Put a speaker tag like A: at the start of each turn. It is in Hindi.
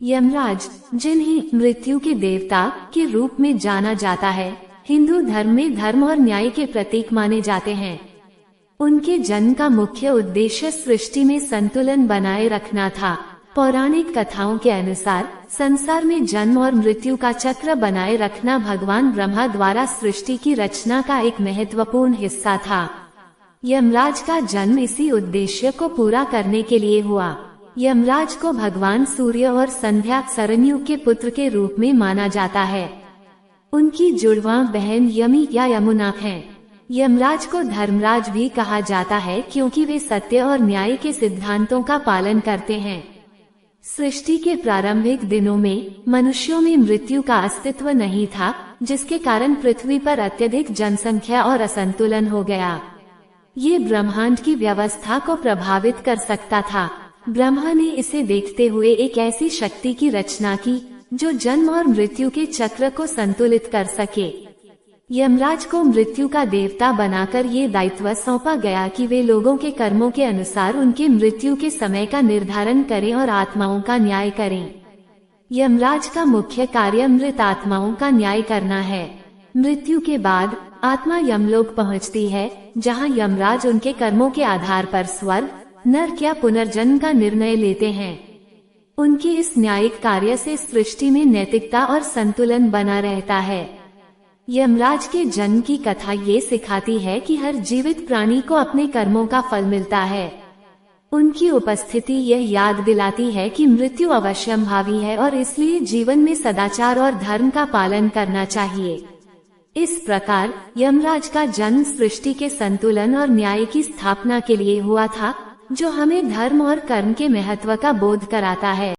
A: यमराज, जिन्हें मृत्यु के देवता के रूप में जाना जाता है, हिंदू धर्म में धर्म और न्याय के प्रतीक माने जाते हैं। उनके जन्म का मुख्य उद्देश्य सृष्टि में संतुलन बनाए रखना था। पौराणिक कथाओं के अनुसार संसार में जन्म और मृत्यु का चक्र बनाए रखना भगवान ब्रह्मा द्वारा सृष्टि की रचना का एक महत्वपूर्ण हिस्सा था। यमराज का जन्म इसी उद्देश्य को पूरा करने के लिए हुआ। यमराज को भगवान सूर्य और संध्या सरन्यु के पुत्र के रूप में माना जाता है। उनकी जुड़वां बहन यमी या यमुना है। यमराज को धर्मराज भी कहा जाता है क्योंकि वे सत्य और न्याय के सिद्धांतों का पालन करते हैं। सृष्टि के प्रारंभिक दिनों में मनुष्यों में मृत्यु का अस्तित्व नहीं था, जिसके कारण पृथ्वी पर अत्यधिक जनसंख्या और असंतुलन हो गया। ये ब्रह्मांड की व्यवस्था को प्रभावित कर सकता था। ब्रह्मा ने इसे देखते हुए एक ऐसी शक्ति की रचना की जो जन्म और मृत्यु के चक्र को संतुलित कर सके। यमराज को मृत्यु का देवता बनाकर ये दायित्व सौंपा गया कि वे लोगों के कर्मों के अनुसार उनके मृत्यु के समय का निर्धारण करें और आत्माओं का न्याय करें। यमराज का मुख्य कार्य मृत आत्माओं का न्याय करना है। मृत्यु के बाद आत्मा यमलोक पहुंचती है, जहां यमराज उनके कर्मों के आधार पर स्वर्ग, नरक या पुनर्जन्म का निर्णय लेते हैं। उनके इस न्यायिक कार्य से सृष्टि में नैतिकता और संतुलन बना रहता है। यमराज के जन्म की कथा ये सिखाती है कि हर जीवित प्राणी को अपने कर्मों का फल मिलता है। उनकी उपस्थिति यह याद दिलाती है कि मृत्यु अवश्यंभावी है और इसलिए जीवन में सदाचार और धर्म का पालन करना चाहिए। इस प्रकार यमराज का जन्म सृष्टि के संतुलन और न्याय की स्थापना के लिए हुआ था, जो हमें धर्म और कर्म के महत्व का बोध कराता है।